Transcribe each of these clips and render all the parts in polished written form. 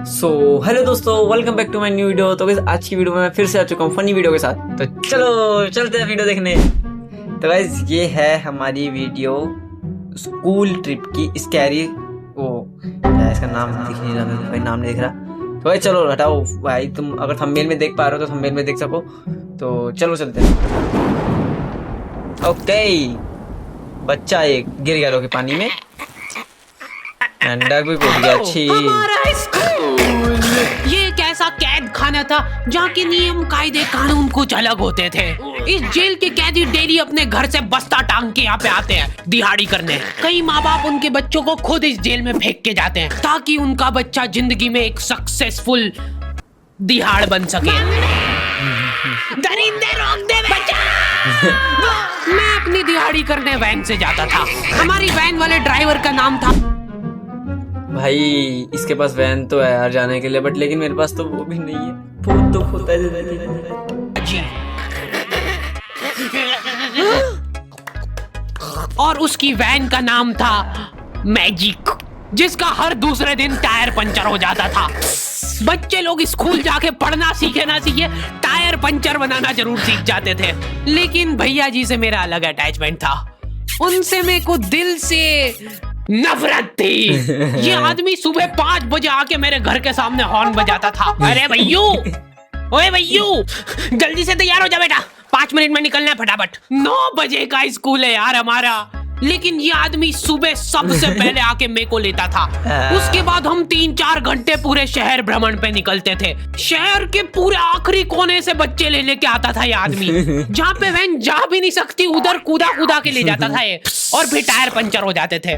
Hello दोस्तों, welcome back to my new video. तो guys आज की वीडियो में मैं फिर से आ चुका हूँ फनी वीडियो के साथ। तो चलो चलते हैं वीडियो देखने। तो गाइस ये है हमारी वीडियो स्कूल ट्रिप की स्कैरी। वो क्या इसका नाम दिख नहीं रहा मेरे को, भाई नाम नहीं दिख रहा। तो भाई चलो हटाओ भाई, तुम अगर थंबनेल में देख पा रहे हो तो थंबनेल में देख सको। तो चलो चलते हैं। ओके, बच्चा एक गिर गया लोग पानी में, अंडा भी कूद गया। अच्छी हमारा स्कूल ये एक ऐसा कैद खाना था जहाँ के नियम कायदे कानून कुछ अलग होते थे। इस जेल के कैदी डेली अपने घर से बस्ता टांग के यहाँ पे आते हैं दिहाड़ी करने। कई माँ बाप उनके बच्चों को खुद इस जेल में फेंक के जाते हैं ताकि उनका बच्चा जिंदगी में एक सक्सेसफुल दिहाड़ बन सके। दरिंदे रोक दे बच्चा। मैं अपनी दिहाड़ी करने वैन से जाता था। हमारी वैन वाले ड्राइवर का नाम था भाई। इसके पास वैन तो है यार जाने के लिए, बट लेकिन मेरे पास तो वो भी नहीं है। बहुत दुख होता है जी। और उसकी वैन का नाम था मैजिक, जिसका हर दूसरे दिन टायर पंचर हो जाता था। बच्चे लोग स्कूल जाके पढ़ना सीखे ना सीखे, टायर पंचर बनाना जरूर सीख जाते थे। लेकिन भैया जी से मेरा अलग अटैचमेंट था। उनसे मेरे को दिल से नफरत थी। ये आदमी सुबह 5 बजे आके मेरे घर के सामने हॉर्न बजाता था। अरे भैयू, ओए भैयू, जल्दी से तैयार हो जा बेटा, 5 मिनट में निकलना है फटाफट। 9 बजे का स्कूल है यार हमारा। लेकिन ये आदमी सुबह सबसे पहले आके मेरे को लेता था। उसके बाद हम 3-4 घंटे पूरे शहर भ्रमण पे निकलते थे। शहर के पूरे आखिरी कोने से बच्चे ले लेके आता था ये आदमी। जहाँ पे वैन जा भी नहीं सकती उधर कूदा कूदा के ले जाता था ये, और फिर टायर पंचर हो जाते थे।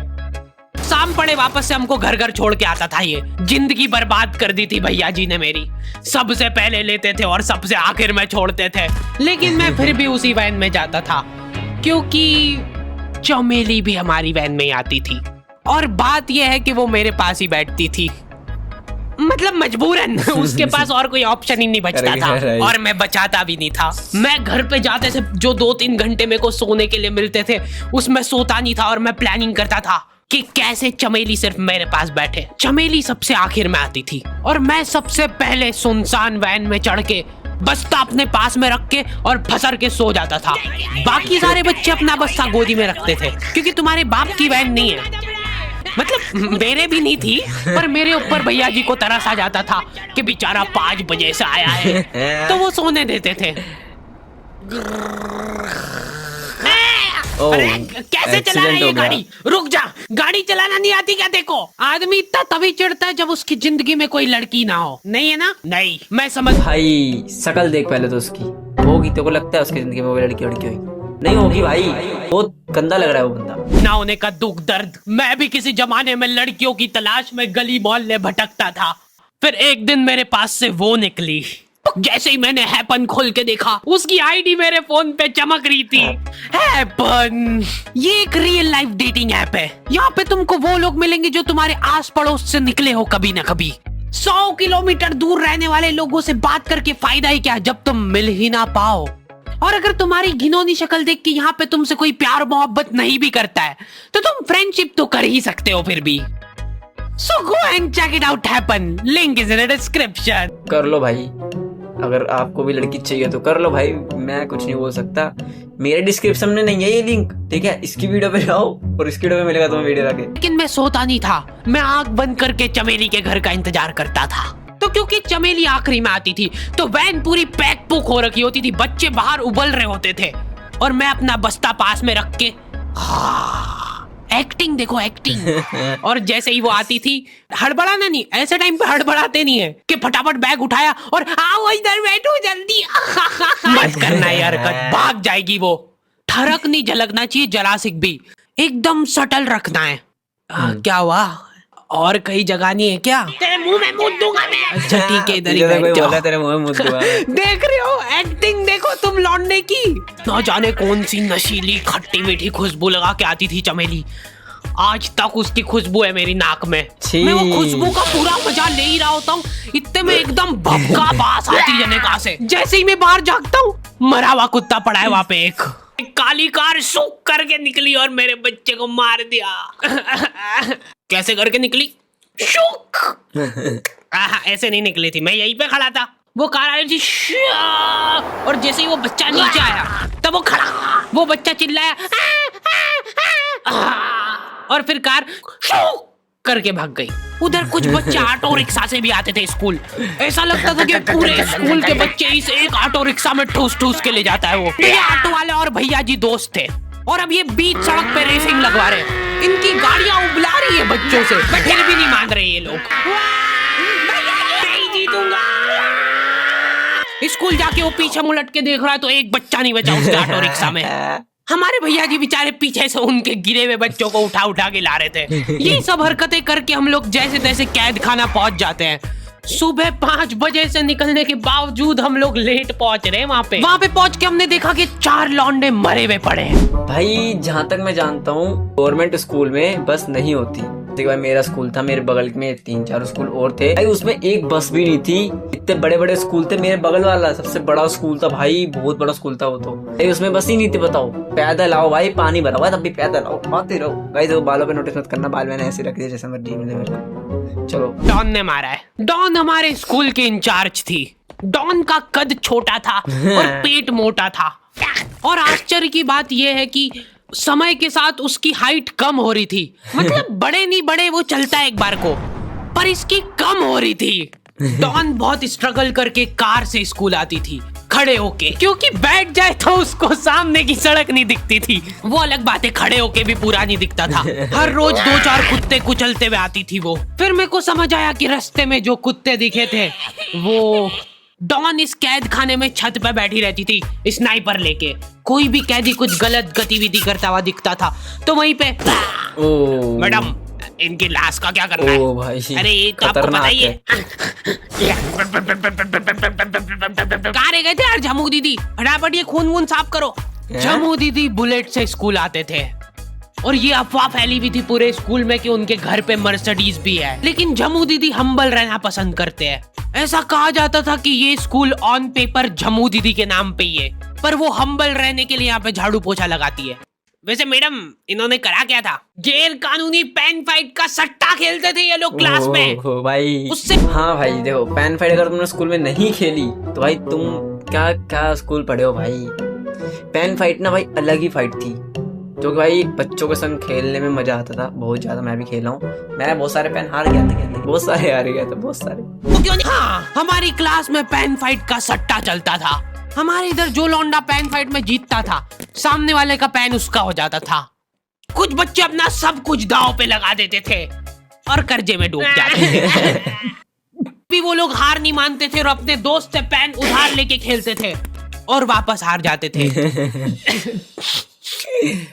शाम पड़े वापस से हमको घर घर छोड़ के आता था ये। जिंदगी बर्बाद कर दी थी भैया जी ने मेरी। सबसे पहले लेते थे और सबसे आखिर में छोड़ते थे। लेकिन मैं फिर भी उसी वैन में जाता था क्योंकि चमेली भी हमारी वैन में आती थी। और बात यह है कि वो मेरे पास ही बैठती थी, मतलब मजबूरन। उसके पास और कोई ऑप्शन ही नहीं बचता था, और मैं बचाता भी नहीं था। मैं घर पे जाते से जो 2-3 घंटे मेरे को सोने के लिए मिलते थे उसमें सोता नहीं था, और मैं प्लानिंग करता था कि कैसे चमेली सिर्फ मेरे पास बैठे। चमेली सबसे आखिर में आती थी और मैं सबसे पहले सुनसान वैन में चढ़ के बस्ता अपने पास में रख के और फसर के सो जाता था। बाकी सारे बच्चे अपना बस्ता गोदी में रखते थे क्योंकि तुम्हारे बाप की वैन नहीं है, मतलब मेरे भी नहीं थी। पर मेरे ऊपर भैया जी को तरस आ जाता था कि बेचारा 5 बजे से आया है, तो वो सोने देते थे। अरे कैसे चला रहा है ये गाड़ी? रुक जा, गाड़ी चलाना नहीं आती क्या? देखो, आदमी इतना तभी चिढ़ता है जब उसकी जिंदगी में कोई लड़की ना हो। नहीं है ना? नहीं, मैं समझ। भाई शकल देख पहले तो उसकी, होगी तेरे को लगता है उसकी जिंदगी में वो लड़की होगी? नहीं होगी भाई, बहुत गंदा लग रहा है वो बंदा। ना होने का दुख दर्द। मैं भी किसी जमाने में लड़कियों की तलाश में गली मोहल्ले भटकता था। फिर एक दिन मेरे पास से वो निकली। जैसे ही मैंने हैपन खोल के देखा, उसकी आईडी मेरे फोन पे चमक रही थी। हैपन ये एक रियल लाइफ डेटिंग ऐप है। यहाँ पे तुमको वो लोग मिलेंगे जो तुम्हारे आस पड़ोस से निकले हो कभी ना कभी। 100 किलोमीटर दूर रहने वाले लोगों से बात करके फायदा ही क्या जब तुम मिल ही ना पाओ। और अगर तुम्हारी घिनौनी शक्ल देख के यहाँ पे तुमसे कोई प्यार मोहब्बत नहीं भी करता है तो तुम फ्रेंडशिप तो कर ही सकते हो फिर भी। So go and check it out, Happen. Link is in the description. कर लो भाई, अगर आपको भी लड़की चाहिए तो कर लो भाई, मैं कुछ नहीं बोल सकता। मेरे डिस्क्रिप्शन में नहीं है ये लिंक, ठीक है? इसकी वीडियो पे जाओ और इसकी वीडियो में मिलेगा तुम्हें वीडियो आके। लेकिन मैं सोता नहीं था, मैं आंख बंद करके चमेली के घर का इंतजार करता था। तो क्योंकि चमेली आखिरी में आती थी तो वैन पूरी पैक पुक हो रखी होती थी, बच्चे बाहर उबल रहे होते थे, और मैं अपना बस्ता पास में रख के एक्टिंग देखो, एक्टिंग। और जैसे ही वो आती थी, हड़बड़ाना नहीं, ऐसे टाइम पे हड़बड़ाते नहीं है कि फटाफट बैग उठाया और आओ इधर बैठो जल्दी। मत करना यार, भाग जाएगी वो। ठरक नहीं झलकना चाहिए, जरा सिक भी, एकदम सटल रखना है। क्या हुआ? और कहीं जगह नहीं है क्या? तेरे मुंह में मुद्द दूंगा मैं। अच्छा ठीक है, इधर ही बैठ जाओ। तेरे मुंह में मुद्द दूंगा। देख रहे हो एक्टिंग देखो तुम लौंडे की। ना जाने कौन सी नशीली खट्टी मीठी खुशबू लगा के आती थी चमेली। आज तक उसकी खुशबू है मेरी नाक में। मैं वो खुशबू का पूरा मजा ले ही रहा होता हूँ, इतने में एकदम भभका बास आती है निकाह से। जैसे ही मैं बाहर जागता हूँ, मरा हुआ कुत्ता पड़ा है वहाँ पे। एक काली कार सूख करके निकली और मेरे बच्चे को मार दिया। कैसे करके निकली? शुक ऐसे नहीं निकली थी, मैं यहीं पे खड़ा था, वो कार आई थी श्या, और जैसे ही वो बच्चा नीचे आया तब वो खड़ा, वो बच्चा चिल्लाया और फिर कार शुक करके भाग गई। उधर कुछ बच्चे ऑटो रिक्शा से भी आते थे स्कूल। ऐसा लगता था कि पूरे स्कूल के बच्चे इस एक ऑटो रिक्शा में ठूस ठूस के ले जाता है वो। ये ऑटो वाले और भैया जी दोस्त थे और अब ये बीच सड़क पे रेसिंग लगवा रहे। इनकी गाड़ियां उबला रही है बच्चों से, फिर भी नहीं मान रहे ये लोग। नहीं जीतूंगा। स्कूल जाके वो पीछे मुलट के देख रहा है तो एक बच्चा नहीं बचा उसके ऑटो रिक्शा में। हमारे भैया जी बेचारे पीछे से उनके गिरे हुए बच्चों को उठा उठा के ला रहे थे। ये सब हरकतें करके हम लोग जैसे तैसे कैद खाना पहुंच जाते हैं। सुबह 5 बजे से निकलने के बावजूद हम लोग लेट पहुंच रहे हैं वहाँ पे पहुंच के हमने देखा कि 4 लौंडे मरे हुए पड़े हैं। भाई जहाँ तक मैं जानता हूँ गवर्नमेंट स्कूल में बस नहीं होती। देखो भाई मेरा स्कूल था, मेरे बगल में 3-4 स्कूल और थे भाई, उसमें एक बस भी नहीं थी। इतने बड़े बड़े स्कूल थे, मेरे बगल वाला सबसे बड़ा स्कूल था भाई, बहुत बड़ा स्कूल था वो तो भाई, उसमें बस ही नहीं थी। बताओ पैदल आओ भाई, पानी भरा हुआ है तब भी पैदल आओ, आते रहो भाई। तो बालों पे नोटिस मत करना, बाल मैंने ऐसे रख दिए जैसे मर्जी मिले मेरे को। चलो डॉन ने मारा है। डॉन हमारे स्कूल की इंचार्ज थी। डॉन का कद छोटा था और पेट मोटा था, और आश्चर्य की बात यह है कि समय के साथ उसकी हाइट कम हो रही थी। मतलब बड़े नहीं बड़े वो चलता है एक बार को, पर इसकी कम हो रही थी। डॉन बहुत स्ट्रगल करके कार से स्कूल आती थी खड़े होके, क्योंकि बैठ जाए तो उसको सामने की सड़क नहीं दिखती थी। वो अलग बात है, खड़े होके भी पूरा नहीं दिखता था। हर रोज 2-4 कुत्ते कुचलते हुए आती थी वो। फिर मेरे को समझ आया कि रास्ते में जो कुत्ते दिखे थे वो डॉन इस कैद खाने में छत पे बैठी रहती थी स्नाइपर लेके। कोई भी कैदी कुछ गलत गतिविधि करता हुआ दिखता था तो वहीं पे मैडम इनकी लाश का क्या करना है? भाई अरे ये तो आपको पता ही है। कहाँ रह गए थे यार झमू दीदी, फटाफट ये खून वून साफ करो। झमू दीदी बुलेट से स्कूल आते थे और ये अफवाह फैली हुई थी पूरे स्कूल में कि उनके घर पे मर्सिडीज भी है। लेकिन झमू दीदी हम्बल रहना पसंद करते हैं। ऐसा कहा जाता था कि ये स्कूल ऑन पेपर झमू दीदी के नाम पे ही है, पर वो हम्बल रहने के लिए यहाँ पे झाड़ू पोछा लगाती है। वैसे मैडम इन्होंने करा क्या था? गैर कानूनी पेन फाइट का सट्टा खेलते थे ये लोग क्लास में। भाई उससे हाँ भाई देखो, पेन फाइट अगर तुमने स्कूल में नहीं खेली तो भाई तुम क्या क्या स्कूल पढ़े हो भाई। पेन फाइट ना भाई अलग ही फाइट थी, जो कि भाई बच्चों के संग खेलने में मजा आता था बहुत ज्यादा। मैं भी खेला हूँ, मैं बहुत सारे पेन हार गया था खेलने, बहुत सारे हार गया था, बहुत सारे। तो क्यों नहीं? हाँ, हमारी क्लास में पेन फाइट का सट्टा चलता था। हमारे इधर जो लौंडा पेन फाइट में जीतता था सामने वाले का पेन उसका हो जाता था। कुछ बच्चे अपना सब कुछ दांव पे लगा देते थे और कर्जे में डूब जाते थे। भी वो लोग हार नहीं मानते थे और अपने दोस्त से पेन उधार लेके खेलते थे और वापस हार जाते थे।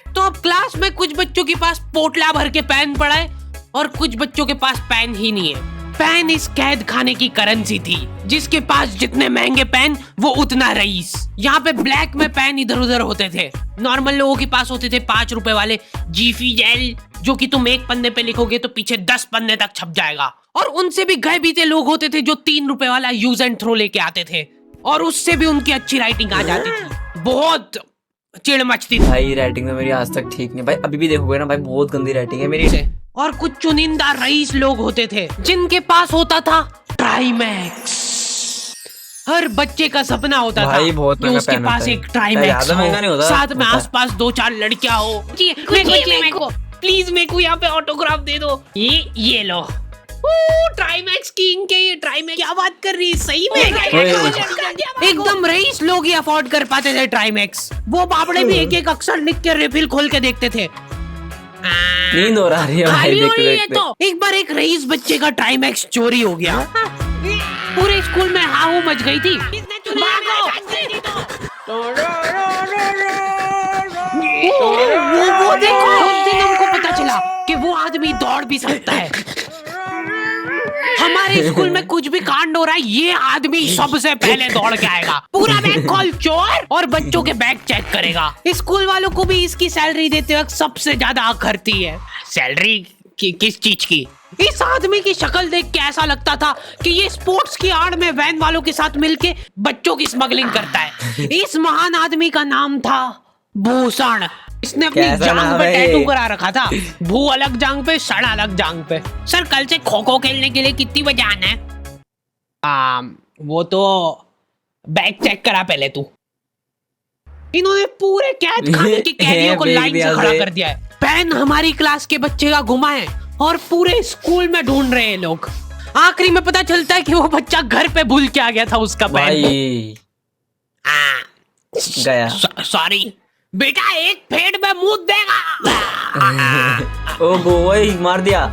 तो अब क्लास में कुछ बच्चों के पास पोटला भर के पेन पड़ा है और कुछ बच्चों के पास पेन ही नहीं है। पेन इस कैद खाने की करेंसी थी, जिसके पास जितने महंगे पेन वो उतना रईस। यहाँ पे ब्लैक में पेन इधर उधर होते थे। नॉर्मल लोगों के पास होते थे 5 रुपए वाले जीफी जेल, जो कि तुम 1 पन्ने पे लिखोगे तो पीछे 10 पन्ने तक छप जाएगा। और उनसे भी गए बीते लोग होते थे जो 3 रुपए वाला यूज एंड थ्रो लेके आते थे और उससे भी उनकी अच्छी राइटिंग आ जाती थी। बहुत चिड़ मचती थी। भाई राइटिंग तो मेरी आज तक ठीक नहीं भाई, अभी भी देखोगे ना भाई बहुत गंदी राइटिंग है मेरी। और कुछ चुनिंदा रईस लोग होते थे जिनके पास होता था ट्राइमैक्स। हर बच्चे का सपना होता था कि उसके पास एक ट्राइमैक्स हो, साथ में आसपास 2-4 लड़कियां हो। प्लीज मेरे को यहाँ पे ऑटोग्राफ दे दो। ये लो ट्राइमैक्स किंग के, ये ट्राइमैक्स क्या बात कर रही है सही में? एकदम रईस लोग ही अफोर्ड कर पाते थे ट्राइमैक्स। वो बाबड़े भी एक एक अक्षर लिख के रिफिल खोल के देखते थे। नींद हो रही है भाई देखते देखते। तो एक बार एक रईस बच्चे का ट्राइमैक्स चोरी हो गया। पूरे स्कूल में हाहू मच गई थी। वो देखो, उस दिन हमको पता चला कि वो आदमी दौड़ भी सकता है। हमारे स्कूल में कुछ भी कांड हो रहा है ये आदमी सबसे पहले दौड़ के आएगा, पूरा बैग खोल चोर, और बच्चों के बैग चेक करेगा। स्कूल वालों को भी इसकी सैलरी देते वक्त सबसे ज्यादा आंख करती है। सैलरी किस चीज की? इस आदमी की शक्ल देख के ऐसा लगता था कि ये स्पोर्ट्स की आड़ में वैन वालों के साथ मिलके बच्चों की स्मगलिंग करता है। इस महान आदमी का नाम था भूषण। इसने अपनी कैसा जांग नाम पे है टैटू ये? करा रखा था, भू अलग जांग पे, सड़ अलग जांग पे। सर कल से खो खो खेलने के लिए कितनी बजे आना है? वो तो बैग चेक करा पहले तू। इन्होंने पूरे कैद खाने के कैदियों को फेंक लाइन दिया से खड़ा से। कर दिया है। पेन हमारी क्लास के बच्चे का गुमा है और पूरे स्कूल में ढूंढ रहे हैं लोग। आखिरी में पता चलता है कि वो बच्चा घर पे भूल के आ गया था उसका पेन। भाई गया। सॉरी बेटा, एक फेड में मुंह देगा। ओ वही मार दिया।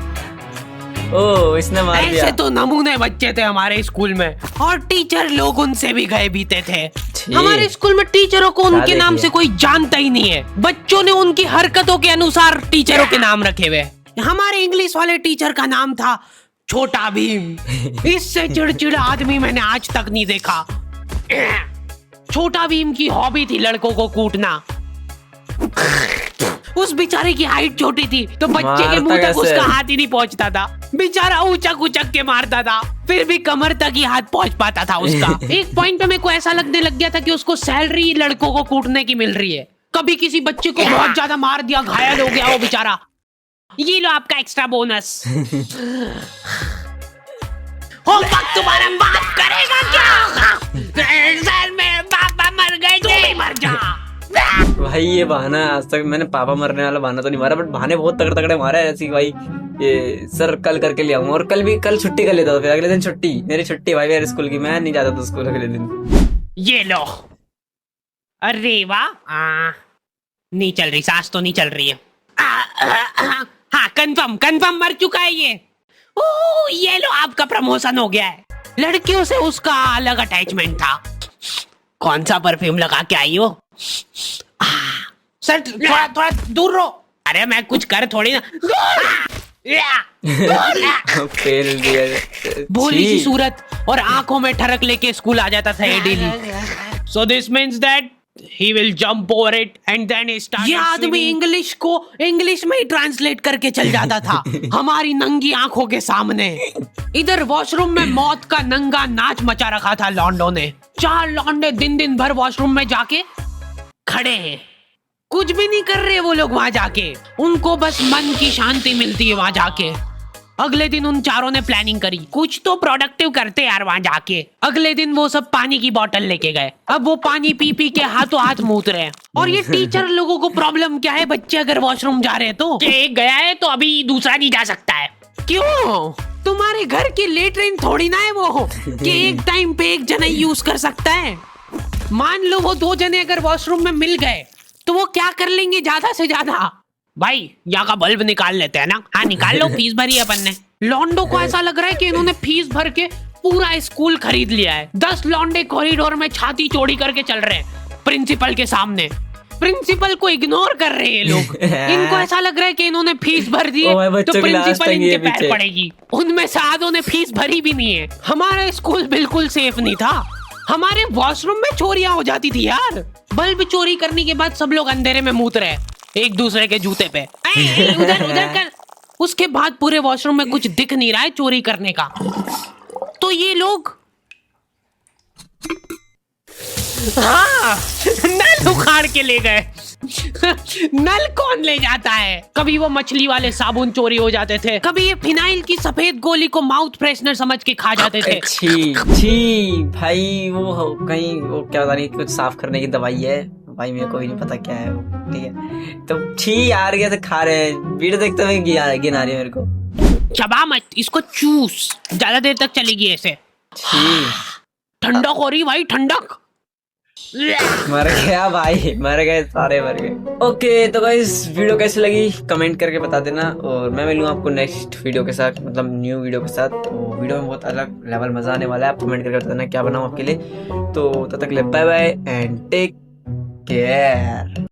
ओ इसने मार दिया। ऐसे तो नमूने बच्चे थे हमारे स्कूल में, और टीचर लोग उनसे भी गए बीते थे। हमारे स्कूल में टीचरों को उनके नाम से कोई जानता ही नहीं है। बच्चों ने उनकी हरकतों के अनुसार टीचरों के नाम रखे हुए। हमारे इंग्लिश वाले टीचर का नाम था छोटा भीम। इससे चिड़चिड़ा आदमी मैंने आज तक नहीं देखा। छोटा भीम की हॉबी थी लड़कों को कूटना। उस बेचारे की हाइट छोटी थी तो बच्चे के मुंह तक उसका हाथ ही नहीं पहुंचता था। बेचारा उचक उचक के मारता था, फिर भी कमर तक ही हाथ पहुंच पाता था उसका। एक पॉइंट पे मेरे को ऐसा लगने लग गया था कि उसको सैलरी लड़कों को कूटने की मिल रही है। कभी किसी बच्चे को बहुत ज्यादा मार दिया, घायल हो गया वो बेचारा, ये लो आपका एक्स्ट्रा बोनस। होमवर्क तुम्हारा बाप करेगा क्या? सर मेरे पापा मर गए, तू भी मर जा। भाई ये बहाना आज तक मैंने पापा मरने वाला बहाना तो नहीं मारा, बट बहाने बहुत तगड़े तगड़े मारा है। ऐसी भाई ये सर कल करके ले आऊंगा, और कल छुट्टी कर लेता था, फिर अगले दिन छुट्टी, मेरी छुट्टी भाई मेरे स्कूल की, मैं नहीं जाता था स्कूल अगले दिन। ये लो। अरे वाह, नहीं चल रही, सांस तो नहीं चल रही है। हाँ कंफर्म मर चुका है ये। ओह ये लो, आपका प्रमोशन हो गया है। लड़कियों से उसका अलग अटैचमेंट था। कौन सा परफ्यूम लगा के आई हो? सर थोड़ा दूर रहो। अरे मैं कुछ कर थोड़ी ना। फेल दिया। भोली सी सूरत और आंखों में ठरक लेके स्कूल आ जाता था ये daily. So this means that he will jump over it and then he started ये आदमी इंग्लिश को इंग्लिश में ही ट्रांसलेट करके चल जाता था हमारी नंगी आंखों के सामने। इधर वॉशरूम में मौत का नंगा नाच मचा रखा था लॉन्डो ने। 4 लॉन्डे दिन भर वॉशरूम में जाके खड़े हैं, कुछ भी नहीं कर रहे वो लोग वहां जाके। उनको बस मन की शांति मिलती है वहां जाके। अगले दिन उन चारों ने प्लानिंग करी, कुछ तो प्रोडक्टिव करते यार वहां जाके। अगले दिन वो सब पानी की बोतल लेके गए। अब वो पानी पी पी के हाथों हाथ मूत रहे हैं। और ये टीचर लोगों को प्रॉब्लम क्या है, बच्चे अगर वॉशरूम जा रहे हैं तो एक गया है तो अभी दूसरा नहीं जा सकता है। क्यों? तुम्हारे घर की लेटरिन थोड़ी ना है वो कि एक टाइम पे एक जना यूज कर सकता है। मान लो वो 2 जने अगर वॉशरूम में मिल गए तो वो क्या कर लेंगे ज्यादा से ज्यादा? भाई यहाँ का बल्ब निकाल लेते हैं ना। हाँ निकाल लो, फीस भरी है अपन ने। लॉन्डो को ऐसा लग रहा है कि इन्होंने फीस भर के पूरा स्कूल खरीद लिया है। 10 लॉन्डे कॉरिडोर में छाती चौड़ी करके चल रहे हैं प्रिंसिपल के सामने। प्रिंसिपल को इग्नोर कर रहे हैं लोग। इनको ऐसा लग रहा है कि इन्होंने फीस भर दी है तो प्रिंसिपल इनके पैर पड़ेगी। उनमें से आधों ने फीस भरी भी नहीं है। हमारा स्कूल बिल्कुल सेफ नहीं था। हमारे वॉशरूम में चोरियां हो जाती थी यार। बल्ब चोरी करने के बाद सब लोग अंधेरे में मूत रहे एक दूसरे के जूते पे। उधर कर। उसके बाद पूरे वॉशरूम में कुछ दिख नहीं रहा है चोरी करने का, तो ये लोग हाँ नल उखाड़ के ले गए। नल कौन ले जाता है? कभी वो मछली वाले साबुन चोरी हो जाते थे, कभी ये फिनाइल की सफेद गोली को माउथ फ्रेशनर समझ के खा जाते थे। छी भाई, वो कहीं वो क्या पता नहीं, कुछ साफ करने की दवाई है भाई, मेरे को भी नहीं पता क्या है वो। ठीक है तो छी यार, कैसे खा रहे हैं? वीडियो देखते हुए गिन आ रही है मेरे को। चबा मत, इसको चूस, ज्यादा देर तक चलेगी ऐसे। ठंडक हो रही भाई, ठंडक। मर गया भाई, मर गए सारे, मर गए। ओके तो गाइस वीडियो कैसी लगी कमेंट करके बता देना, और मैं मिलूंगा आपको नेक्स्ट वीडियो के साथ, मतलब न्यू वीडियो के साथ। तो वीडियो में बहुत अलग लेवल मजा आने वाला है, आप कमेंट करके बता देना क्या बनाऊं आपके लिए। तो तब तक के लिए bye bye and take care.